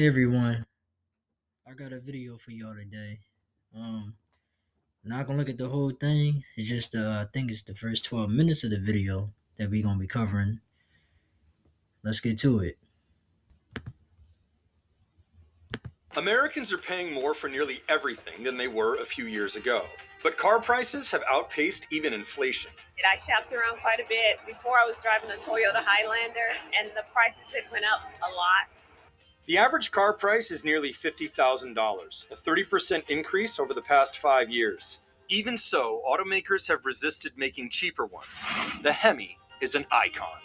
Hey everyone, I got a video for y'all today. Not gonna look at the whole thing. It's just I think it's the first 12 minutes of the video that we gonna be covering. Let's get to it. Americans are paying more for nearly everything than they were a few years ago. But car prices have outpaced even inflation. I shopped around quite a bit. Before I was driving a Toyota Highlander, and the prices had went up a lot. The average car price is nearly $50,000, a 30% increase over the past 5 years. Even so, automakers have resisted making cheaper ones. The Hemi is an icon.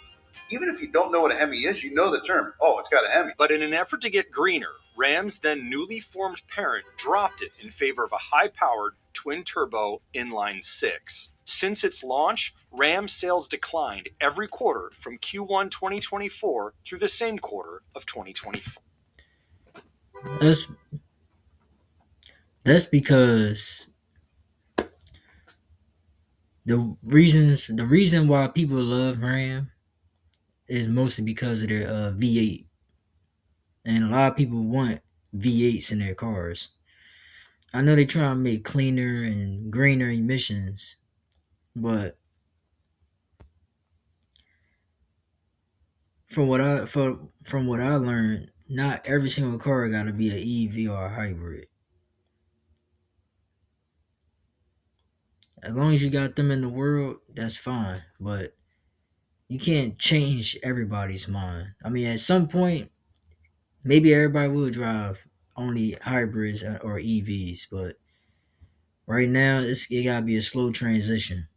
Even if you don't know what a Hemi is, you know the term. Oh, it's got a Hemi. But in an effort to get greener, Ram's then newly formed parent dropped it in favor of a high-powered twin-turbo inline-six. Since its launch, Ram sales declined every quarter from Q1 2024 through the same quarter of 2024. That's because the reason why people love Ram is mostly because of their V8, and a lot of people want V8s in their cars. I know they try to make cleaner and greener emissions, but from what I learned, not every single car got to be an EV or a hybrid. As long as you got them in the world, that's fine. But you can't change everybody's mind. I mean, at some point, maybe everybody will drive only hybrids or EVs, but right now, it gotta be a slow transition.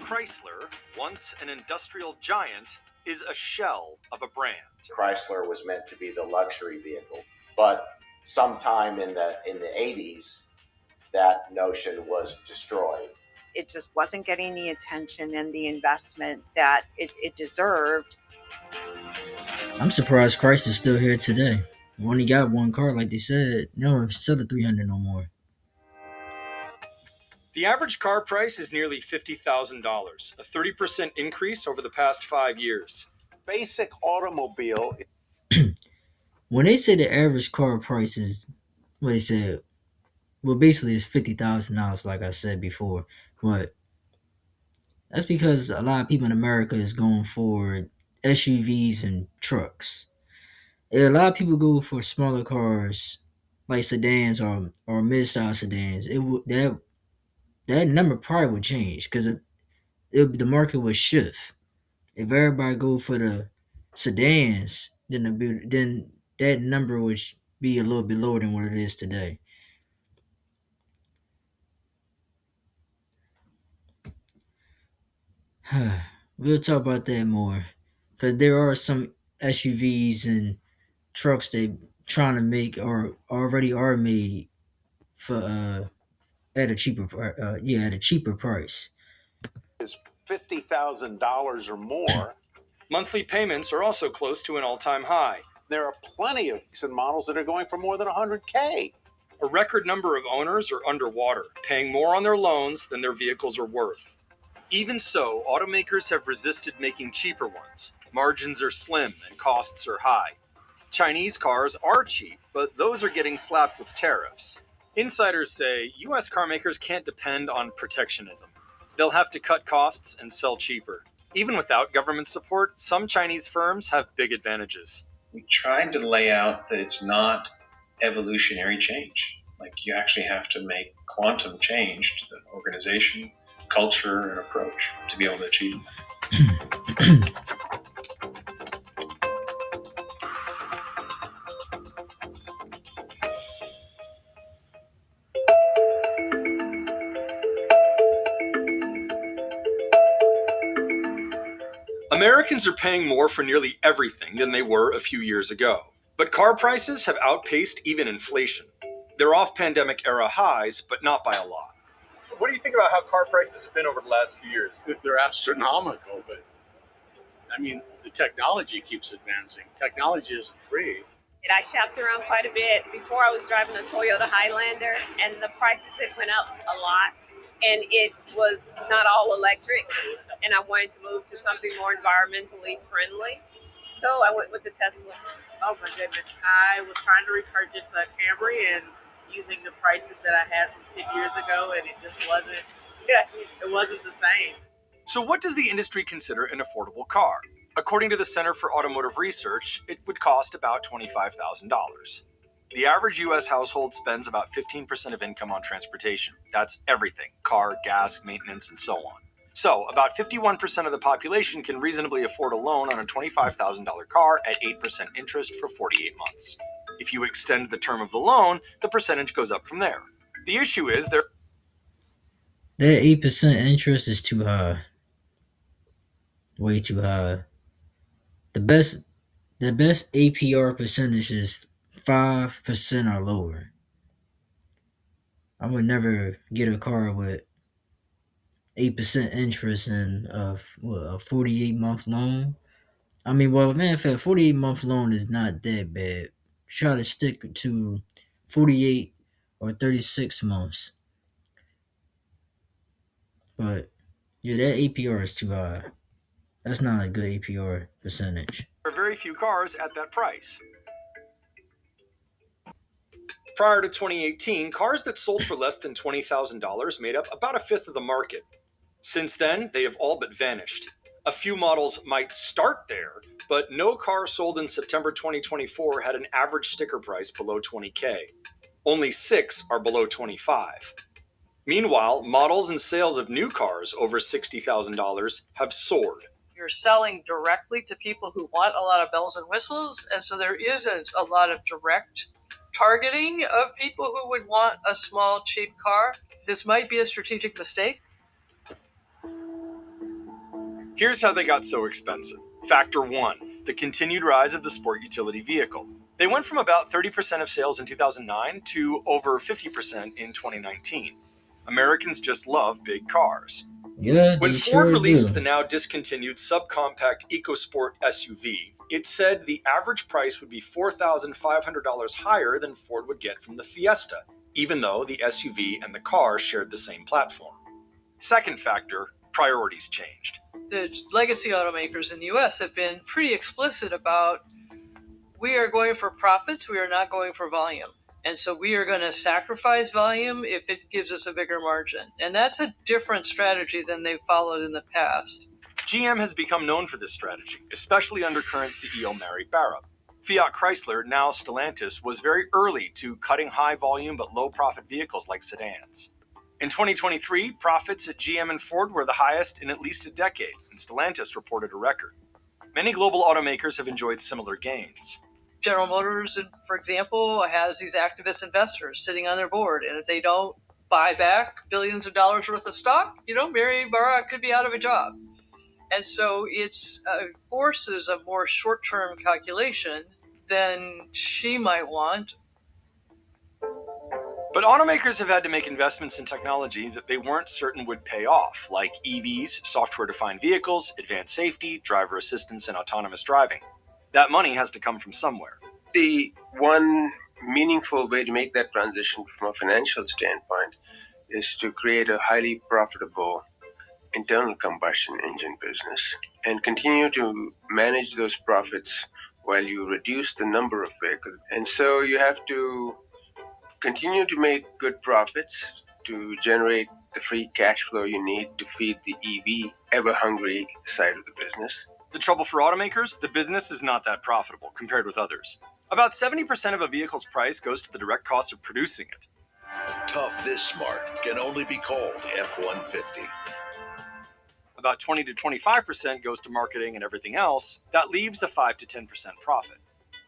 Chrysler, once an industrial giant, is a shell of a brand. Chrysler was meant to be the luxury vehicle, but sometime in the 80s, that notion was destroyed. It just wasn't getting the attention and the investment that it deserved. I'm surprised Chrysler's still here today. We only got one car, like they said. No, it's still the 300 no more. The average car price is nearly $50,000, a 30% increase over the past 5 years. Basic automobile. When they say the average car price is what they said, well, basically it's $50,000, like I said before. But that's because a lot of people in America is going for SUVs and trucks. A lot of people go for smaller cars, like sedans or mid-size sedans. That number probably would change because the market would shift. If everybody go for the sedans, then that number would be a little bit lower than what it is today. We'll talk about that more because there are some SUVs and trucks they trying to make or already are made for at a cheaper at a cheaper price. Is $50,000 or more. Monthly payments are also close to an all-time high. There are plenty of models that are going for more than 100K. A record number of owners are underwater, paying more on their loans than their vehicles are worth. Even so, automakers have resisted making cheaper ones. Margins are slim and costs are high. Chinese cars are cheap, but those are getting slapped with tariffs. Insiders say U.S. carmakers can't depend on protectionism. They'll have to cut costs and sell cheaper. Even without government support, some Chinese firms have big advantages. We tried to lay out that it's not evolutionary change. Like, you actually have to make quantum change to the organization, culture, and approach to be able to achieve that. Americans are paying more for nearly everything than they were a few years ago. But car prices have outpaced even inflation. They're off pandemic-era highs, but not by a lot. What do you think about how car prices have been over the last few years? They're astronomical, but I mean, the technology keeps advancing. Technology isn't free. I shopped around quite a bit. Before I was driving a Toyota Highlander, and the prices had went up a lot. And it was not all electric, and I wanted to move to something more environmentally friendly. So I went with the Tesla. Oh my goodness. I was trying to repurchase a Camry and using the prices that I had from 10 years ago, and it just wasn't, yeah, it wasn't the same. So, what does the industry consider an affordable car? According to the Center for Automotive Research, it would cost about $25,000. The average US household spends about 15% of income on transportation. That's everything: car, gas, maintenance, and so on. So, about 51% of the population can reasonably afford a loan on a $25,000 car at 8% interest for 48 months. If you extend the term of the loan, the percentage goes up from there. The issue is there That 8% interest is too high, way too high. The best the best APR percentage is 5% or lower. I would never get a car with 8% interest and a 48-month loan. I mean, well, man, for a 48-month loan is not that bad. Try to stick to 48 or 36 months. But yeah, that APR is too high. That's not a good APR percentage. are very few cars at that price. Prior to 2018, cars that sold for less than $20,000 made up about a fifth of the market. Since then, they have all but vanished. A few models might start there, but no car sold in September 2024 had an average sticker price below 20K. Only 6 are below 25. Meanwhile, models and sales of new cars over $60,000 have soared. You're selling directly to people who want a lot of bells and whistles, and so there isn't a lot of direct targeting of people who would want a small, cheap car. This might be a strategic mistake. Here's how they got so expensive. Factor 1: the continued rise of the sport utility vehicle. They went from about 30% of sales in 2009 to over 50% in 2019. Americans just love big cars. Yeah, When they Ford sure released the do. now discontinued subcompact EcoSport SUV, it said the average price would be $4,500 higher than Ford would get from the Fiesta, even though the SUV and the car shared the same platform. Second factor: priorities changed. The legacy automakers in the US have been pretty explicit about we are going for profits, we are not going for volume. And so we are going to sacrifice volume if it gives us a bigger margin. And that's a different strategy than they've followed in the past. GM has become known for this strategy, especially under current CEO Mary Barra. Fiat Chrysler, now Stellantis, was very early to cutting high volume but low profit vehicles like sedans. In 2023, profits at GM and Ford were the highest in at least a decade, and Stellantis reported a record. Many global automakers have enjoyed similar gains. General Motors, for example, has these activist investors sitting on their board. And if they don't buy back billions of dollars worth of stock, Mary Barra could be out of a job. And so it's forces a more short-term calculation than she might want. But automakers have had to make investments in technology that they weren't certain would pay off, like EVs, software-defined vehicles, advanced safety, driver assistance, and autonomous driving. That money has to come from somewhere. The one meaningful way to make that transition from a financial standpoint is to create a highly profitable internal combustion engine business and continue to manage those profits while you reduce the number of vehicles. And so you have to continue to make good profits to generate the free cash flow you need to feed the EV ever hungry side of the business. The trouble for automakers: the business is not that profitable compared with others. About 70% of a vehicle's price goes to the direct cost of producing it. Tough this smart can only be called F-150. About 20 to 25% goes to marketing and everything else. That leaves a 5 to 10% profit.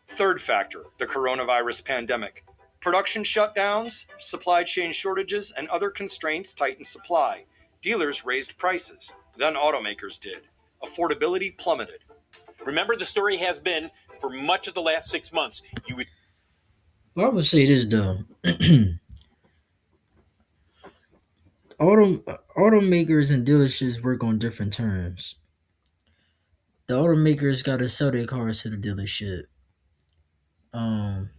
Third factor: the coronavirus pandemic. Production shutdowns, supply chain shortages, and other constraints tightened supply. Dealers raised prices. Then automakers did. Affordability plummeted. Remember, the story has been for much of the last 6 months, you would. Well, I would say this though. Automakers and dealerships work on different terms. The automakers got to sell their cars to the dealership. Um,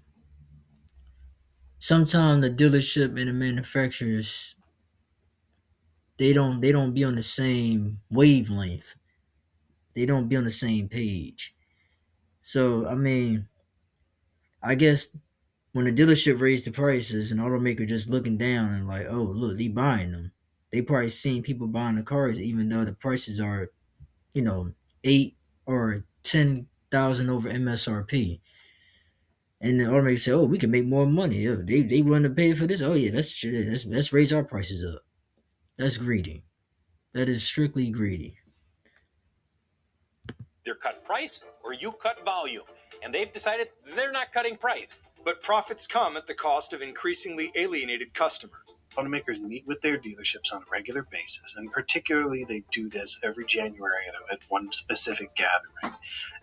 Sometimes the dealership and the manufacturers they don't be on the same wavelength. They don't be on the same page. So I mean, I guess when the dealership raised the prices and automaker just looking down and like, oh look, they buying them. They probably seeing people buying the cars even though the prices are, 8 or 10,000 over MSRP. And the automaker say, oh, we can make more money. Oh, they willing to pay for this. Oh yeah, that's shit. Let's raise our prices up. That's greedy. That is strictly greedy. Either cut price or you cut volume. And they've decided they're not cutting price. But profits come at the cost of increasingly alienated customers. Automakers meet with their dealerships on a regular basis, and particularly they do this every January at one specific gathering.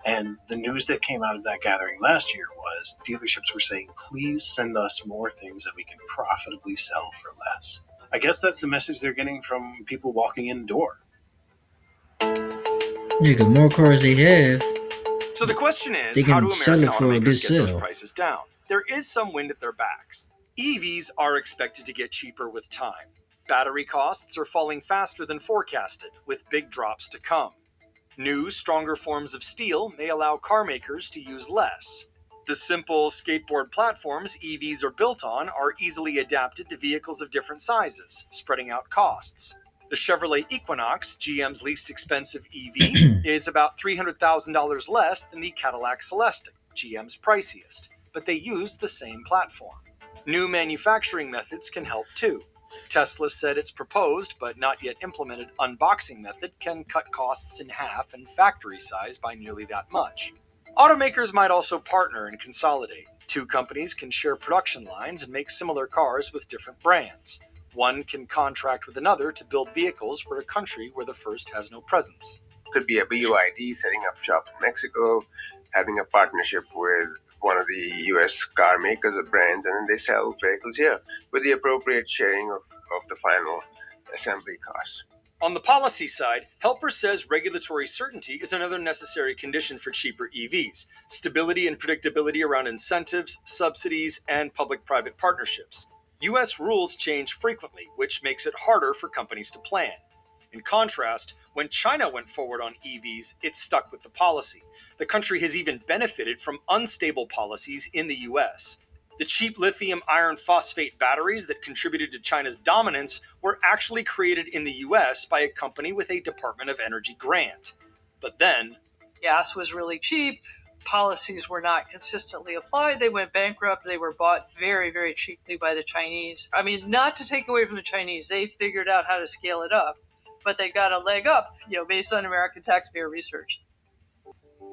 And the news that came out of that gathering last year was dealerships were saying, please send us more things that we can profitably sell for less. I guess that's the message they're getting from people walking in the door. Yeah, the more cars they have, So the question is, they how do can sell American it for a good automakers get those sale. prices down? There is some wind at their backs. EVs are expected to get cheaper with time. Battery costs are falling faster than forecasted, with big drops to come. New, stronger forms of steel may allow car makers to use less. The simple skateboard platforms EVs are built on are easily adapted to vehicles of different sizes, spreading out costs. The Chevrolet Equinox, GM's least expensive EV, is about $300,000 less than the Cadillac Celestiq, GM's priciest, but they use the same platform. New manufacturing methods can help too. Tesla said its proposed, but not yet implemented, unboxing method can cut costs in half and factory size by nearly that much. Automakers might also partner and consolidate. Two companies can share production lines and make similar cars with different brands. One can contract with another to build vehicles for a country where the first has no presence. Could be a BYD setting up shop in Mexico, having a partnership with one of the US car makers or brands, and then they sell vehicles here with the appropriate sharing of the final assembly costs. On the policy side, Helper says regulatory certainty is another necessary condition for cheaper EVs. Stability and predictability around incentives, subsidies, and public-private partnerships. US rules change frequently, which makes it harder for companies to plan. In contrast, when China went forward on EVs, it stuck with the policy. The country has even benefited from unstable policies in the US. The cheap lithium iron phosphate batteries that contributed to China's dominance were actually created in the US by a company with a Department of Energy grant. But then, gas was really cheap. Policies were not consistently applied. They went bankrupt. They were bought very, very cheaply by the Chinese. I mean, not to take away from the Chinese. They figured out how to scale it up, but they got a leg up, based on American taxpayer research.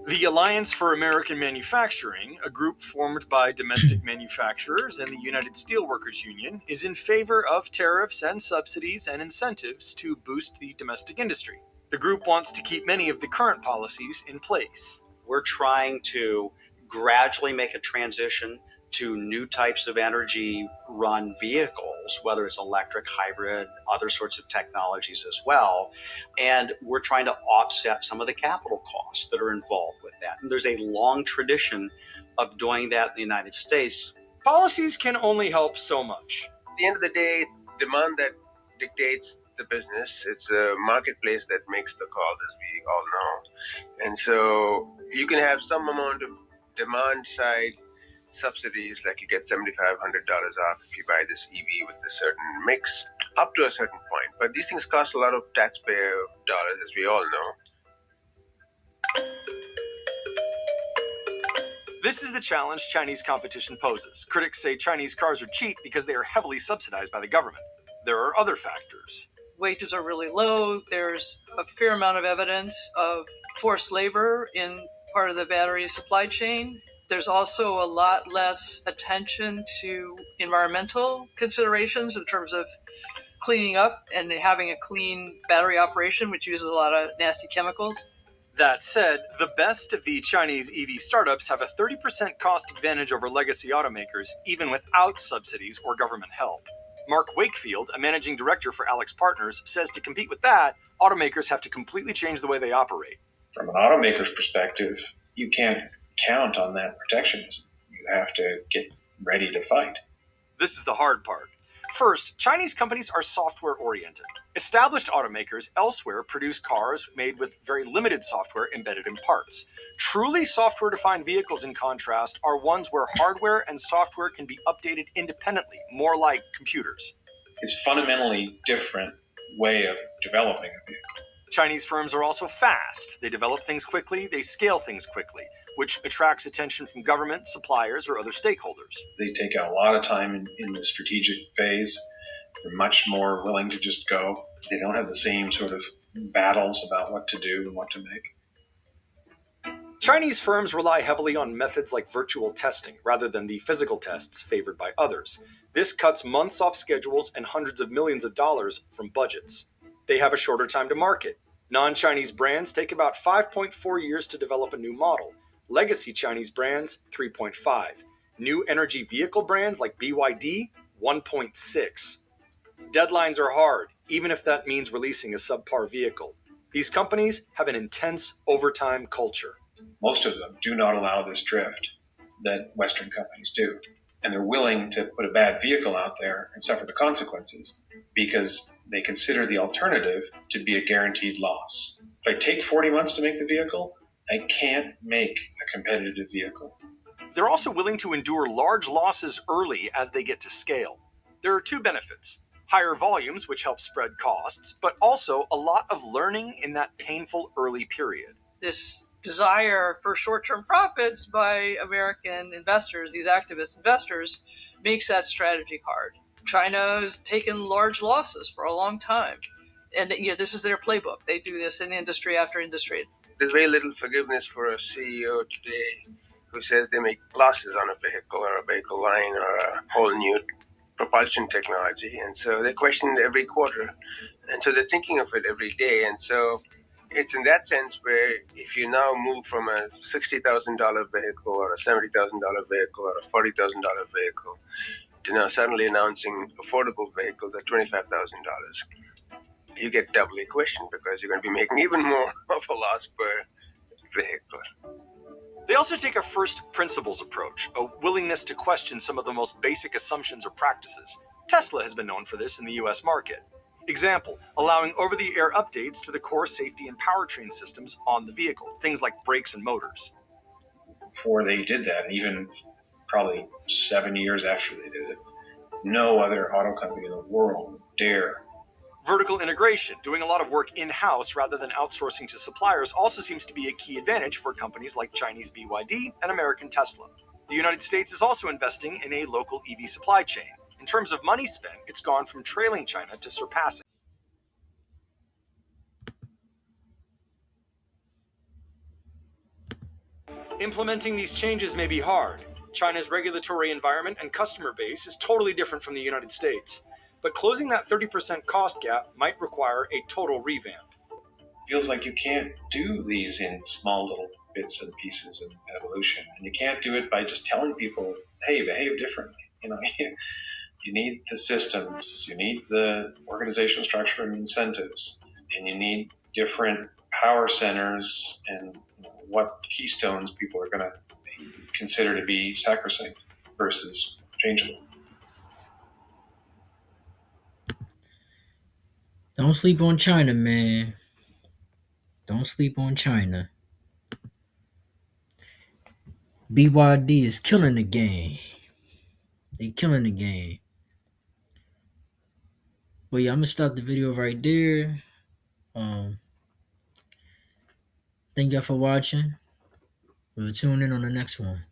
The Alliance for American Manufacturing, a group formed by domestic manufacturers and the United Steelworkers Union, is in favor of tariffs and subsidies and incentives to boost the domestic industry. The group wants to keep many of the current policies in place. We're trying to gradually make a transition to new types of energy-run vehicles, whether it's electric, hybrid, other sorts of technologies as well. And we're trying to offset some of the capital costs that are involved with that. And there's a long tradition of doing that in the United States. Policies can only help so much. At the end of the day, it's demand that dictates the business. It's a marketplace that makes the call, as we all know. And so you can have some amount of demand side subsidies, like you get $7,500 off if you buy this EV with a certain mix, up to a certain point. But these things cost a lot of taxpayer dollars, as we all know. This is the challenge Chinese competition poses. Critics say Chinese cars are cheap because they are heavily subsidized by the government. There are other factors. Wages are really low. There's a fair amount of evidence of forced labor in part of the battery supply chain. There's also a lot less attention to environmental considerations in terms of cleaning up and having a clean battery operation, which uses a lot of nasty chemicals. That said, the best of the Chinese EV startups have a 30% cost advantage over legacy automakers, even without subsidies or government help. Mark Wakefield, a managing director for Alex Partners, says to compete with that, automakers have to completely change the way they operate. From an automaker's perspective, you can't count on that protectionism. You have to get ready to fight. This is the hard part. First, Chinese companies are software oriented. Established automakers elsewhere produce cars made with very limited software embedded in parts. Truly software defined vehicles, in contrast, are ones where hardware and software can be updated independently, more like computers. It's a fundamentally different way of developing a vehicle. Chinese firms are also fast. They develop things quickly, they scale things quickly, which attracts attention from government, suppliers, or other stakeholders. They take a lot of time in the strategic phase. They're much more willing to just go. They don't have the same sort of battles about what to do and what to make. Chinese firms rely heavily on methods like virtual testing rather than the physical tests favored by others. This cuts months off schedules and hundreds of millions of dollars from budgets. They have a shorter time to market. Non-Chinese brands take about 5.4 years to develop a new model. Legacy Chinese brands, 3.5. New energy vehicle brands like BYD, 1.6. Deadlines are hard, even if that means releasing a subpar vehicle. These companies have an intense overtime culture. Most of them do not allow this drift that Western companies do. And they're willing to put a bad vehicle out there and suffer the consequences because they consider the alternative to be a guaranteed loss. If I take 40 months to make the vehicle, I can't make a competitive vehicle. They're also willing to endure large losses early as they get to scale. There are two benefits: higher volumes, which help spread costs, but also a lot of learning in that painful early period. This desire for short-term profits by American investors, these activist investors, makes that strategy hard. China has taken large losses for a long time. And this is their playbook. They do this in industry after industry. There's very little forgiveness for a CEO today who says they make losses on a vehicle or a vehicle line or a whole new propulsion technology. And so they question it every quarter. And so they're thinking of it every day. And so it's in that sense where if you now move from a $60,000 vehicle or a $70,000 vehicle or a $40,000 vehicle to now suddenly announcing affordable vehicles at $25,000, you get doubly questioned because you're going to be making even more of a loss per vehicle. They also take a first principles approach, a willingness to question some of the most basic assumptions or practices. Tesla has been known for this in the US market. Example, allowing over-the-air updates to the core safety and powertrain systems on the vehicle, things like brakes and motors. Before they did that, even probably 7 years after they did it, no other auto company in the world would dare. Vertical integration, doing a lot of work in-house rather than outsourcing to suppliers, also seems to be a key advantage for companies like Chinese BYD and American Tesla. The United States is also investing in a local EV supply chain. In terms of money spent, it's gone from trailing China to surpassing. Implementing these changes may be hard. China's regulatory environment and customer base is totally different from the United States. But closing that 30% cost gap might require a total revamp. Feels like you can't do these in small little bits and pieces of evolution. And you can't do it by just telling people, hey, behave differently. You need the systems, you need the organizational structure and incentives, and you need different power centers and what keystones people are going to consider to be sacrosanct versus changeable. Don't sleep on China, man. Don't sleep on China. BYD is killing the game. They killing the game. But yeah, I'm gonna stop the video right there. Thank y'all for watching. We'll tune in on the next one.